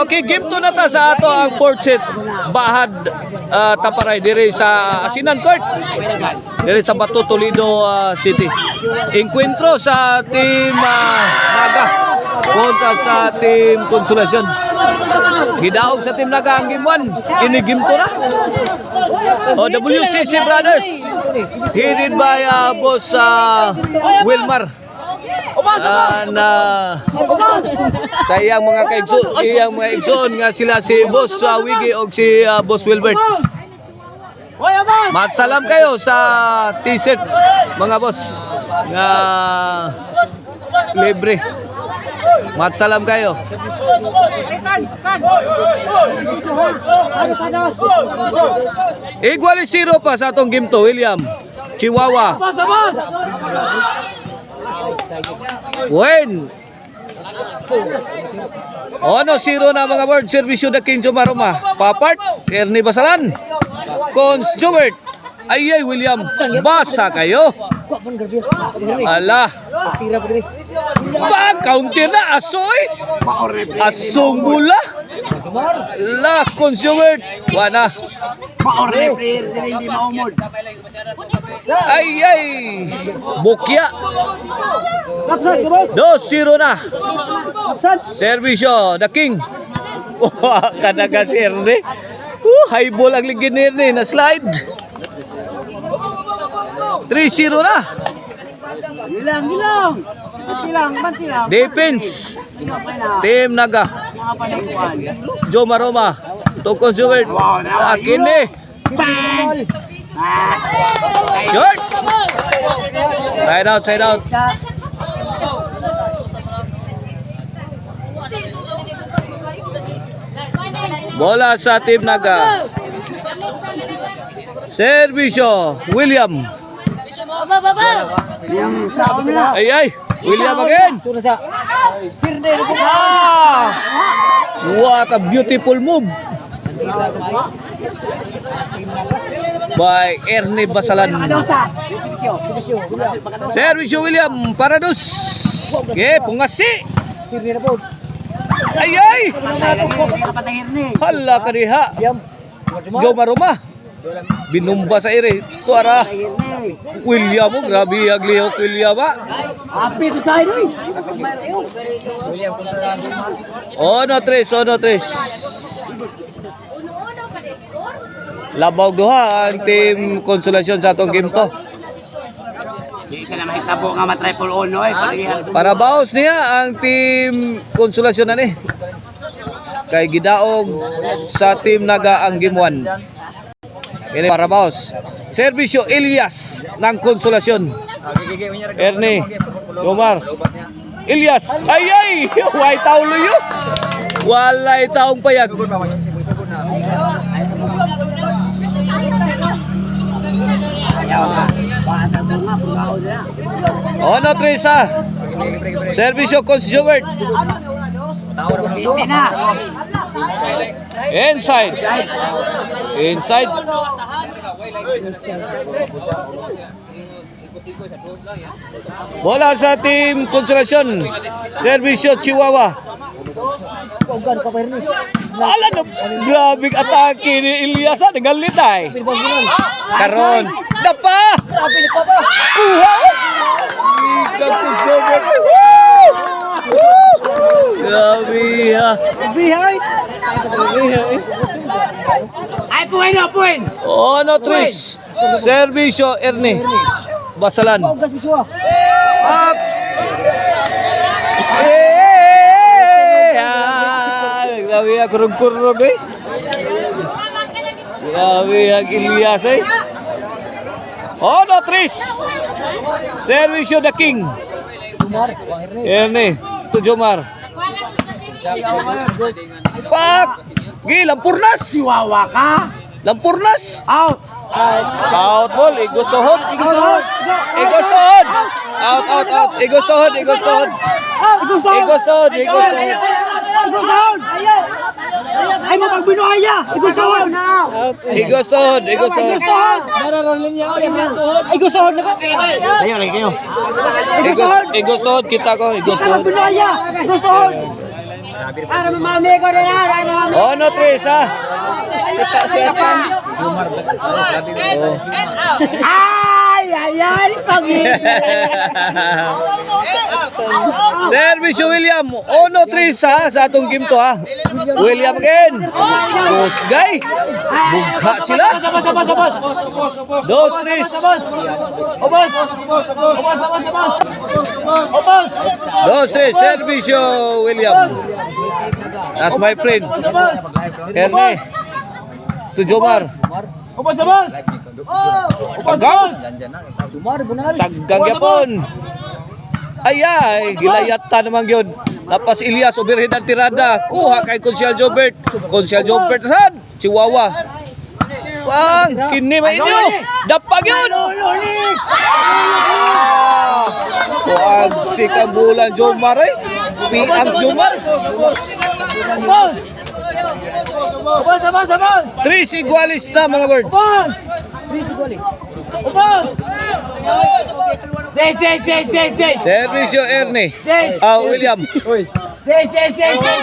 Okay, game to na ta sa ato ang fourth set. Bahad Taparay diri sa Asinan Court. Diri sa Bato Toledo City. Encuentro sa team Naga kontra sa team Consolacion. Gidaog sa team Naga ang game 1. Ini game to na. WCC Brothers headed by boss Wilmar. Sa iyang mga kaigsoon nga sila si boss Wiggy o si boss Wilbert. Matsalam kayo sa t-shirt mga boss nga libre. Matsalam kayo. Igual 0 pa sa atong game to, William. Chihuahua. Win. Ono 0 na mga board. Servisyo na King Jomaroma. Papart. Ernie Basalan. Cons Jubert. Ayay William. Basa kayo. Ala. Counter na asoy. Asong gula. La Cons Jubert. Wana. Ayay. Bukya. 2-0 na. Servisyo The King. Kanagan si Ernie. High ball ang ligin ni Ernie na slide. 3-0 na. Bilang. Defense. Team Naga. Joe Maroma. Tokon Subert. Akin eh. Short. Side out. Bola sa Team Naga. Servisyo William. Ay, William again. What a beautiful move by Ernie Basalan. Servisyo William Parados. Okay, pungasi. Ay. Hala kariha. Joe Maroma. Binumba sa ere. Tuara. William mo, grabe aglihok William ba? Happy to side oy. Ono tres. Labaw duha ang team Consolacion sa atong game to. Isa na mahitabo nga ma-triple ono oy. Para baos niya ang team Consolacion na ni. Kay gidaog sa team Naga ang game 1. Ini para baos. Servisyo Elias ng Consolacion. Ernie Lumar. Elias. Ay! Way taong luyo. Walay taong payag. Ono Trisa. Servisyo Cons Jubert. Inside. Bola sa team Consolacion. Servisyo Chihuahua. Ala no, grabe atake ni Elias ngalit ay. Karon, dapa. Kuha. Grabe ha. Behind. Ay point. Ono Tris. Servisyo Ernie Basalan. Grabe ya kurug-kurug eh. Grabe ang Elias eh. Ono Tris. Servisyo The King. Ernie to Jomar. Pak. Lampurnas. Chihuahua ka. Lampurnas. Out. Out ball. Igustohon. Out. Igustohon. Ay mo pagbinuaya. Igustuhon. Igoston, igoston. Ay gustuhon na ko. Kayo, kayo. Igoston, kita ko, igoston. Pagbinuaya. Gustuhon. Para mamami ko na na. Oh, no, Tris, ha? Ay, pag-ibig. Servisyo William, ono 3 ha, sa atong game to ha. William again. Kusgay. Bugha sila. Dos, Tris. Dos, Tris. Servisyo William. That's my friend. Erne. To Jomar. Sagang. Sagang yapon. Ay, gilayata naman yun. Lapas Ilyas, overhead ang tirada. Kuha kay Consial Jobert. Consial Jobert saan? Chihuahua. Pang, kini ba inyo? Dapag yun! Kuag si Kambulan Jomar eh. Piang Jomar. Tris igualis na mga birds. Servisyo Erne. William.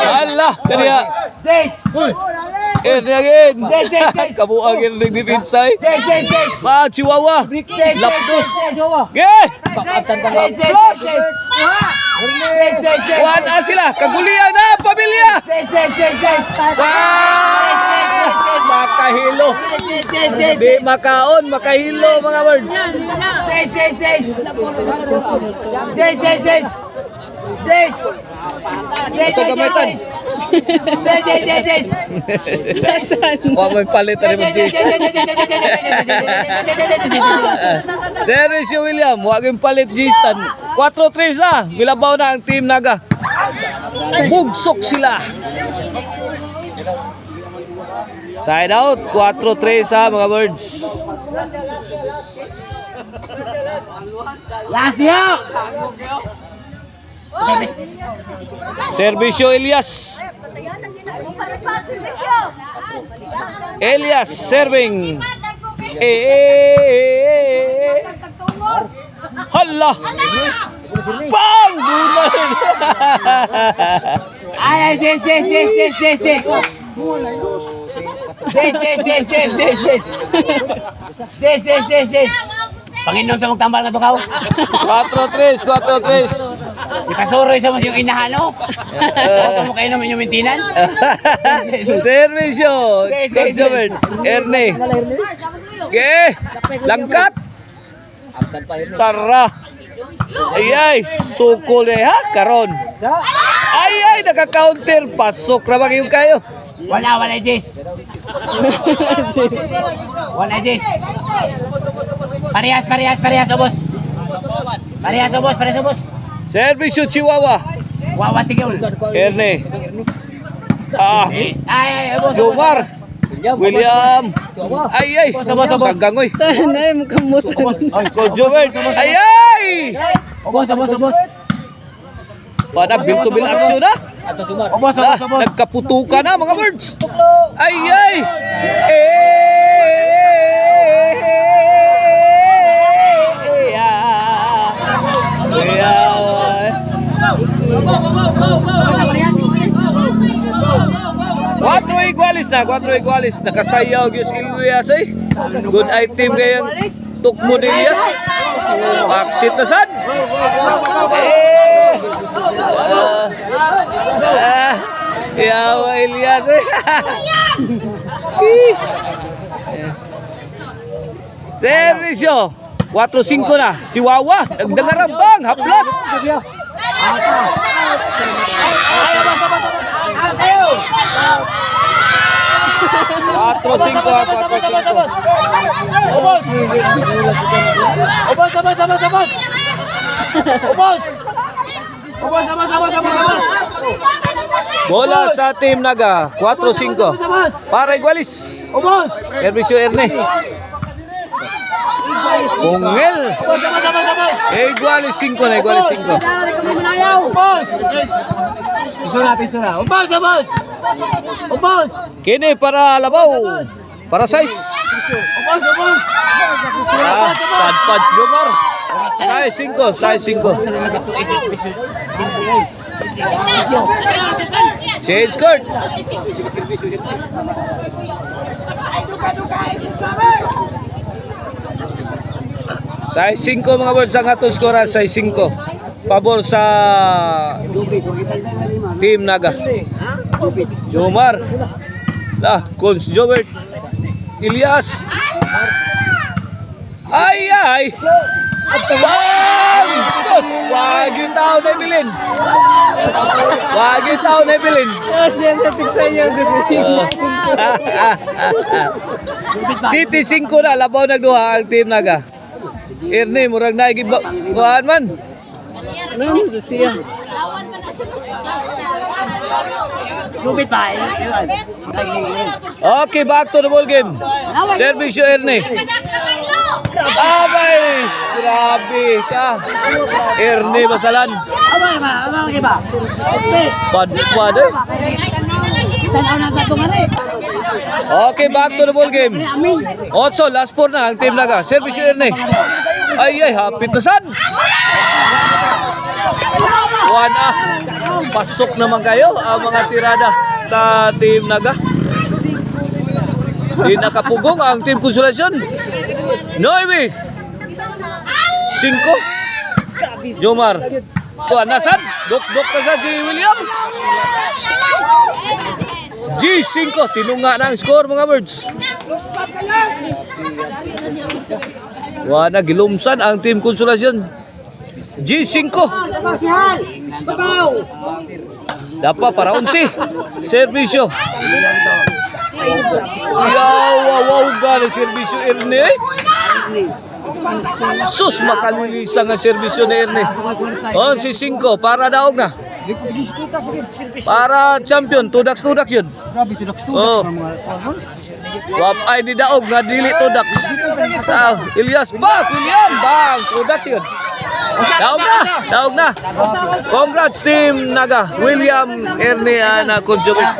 Allah, kaniya. Erne again. Kabuang Erne defensay. Chihuahua. Lapdos. Ge! Plus! Kuhaan na sila. Kagulian na, pamilya. Makahilo. Di makaon, makahilo mga birds. Ito gamitan. Huwag may palit na rin mag-Jace. Servisyo William, huwag yung palit Jason. 4-3 na. Bilabaw na ang team Naga. Bugsok sila. Side out, 4-3 sa mga birds. Last dia. Servisyo Elias. Elias serving. Hala. Bang! Buman! Ay, Panginoon sa magtambal ka to kaw. 4-3, 4-3. Ipasuroy sa mas yung inahano. Oto mo kayo naman yung maintenance. Servisyo. Consumer. Erne. Okay. Langkat. Tara. Ay, sukol eh ha, karon. Ay, naka-counter. Pasok na ba yung kayo? Wala, Jess. Wala, Jess. Parehas, ubos. Parehas, ubos. Servisyo Chihuahua. Wawa tigil. Erne. Ay, ubos. Jomar. William. Ay. Sagangoy. Tanay mo kamutan. Consumer. Ay. Ubos. Pada bill to bill action na. Ubos. Nagkaputukan na mga birds. Ay. Cuatro igualis. Nakasayaw Gius Ilyas eh. Good item kayang tukmo ni Ilyas. Maxit na sad. Yawa Ilyas eh. Servisyo. 4-5 na. Chihuahua. Nagdangarambang. Haplas. 4-5. Bola sa team Naga. 4-5. Para igualis. Servisyo Erne. Bungel. Igualis 5 na. Pisura. Ubos, ubos! Ubos! Kini para labaw. Para size. Ubos, ubos! Pad Jomar. Size 5. Change court. Size 5 mga boys ang atong skora, size 5. Pabor sa Team Naga. Jomar. Lah, Cons Jobert. Ilyas. Ay! Bang! Sus! Wag yung tao na bilin. City 5 na, labaw nagduha ang Team Naga. Ernie, murag na kuhaan man. Lupit pa. Okay, back to the ball game. Servisyo Ernie. Abay! Grabe ka. Ernie Basalan. Abang iba. Pad eh. Tanaw na sa tumari. Okay, back to the ball game. 8, last 4 na ang Team Naga. Servisyo Ernie. Ay, hapit na san. 1 Pasok naman kayo ang mga tirada sa Team Naga. Di nakapugong ang Team Konsolasyon. 9 5 Jomar. Tuan nasan? Dok nasan si William. G5 tinunga na ang score mga birds. Wala gilumsan ang Team Konsolasyon. G5 dapat para 11 servisyo. Wow gani servisyo Ernie. Sus makalilisa nga servisyo ni Ernie. 11-5 para daog na. Para champion tudaks yun. Oh. Wap ay di daog nga dili tudaks. Ilyas William bang tudaks yun. Daog na. Congrats Team Naga. William Ernie na consumer.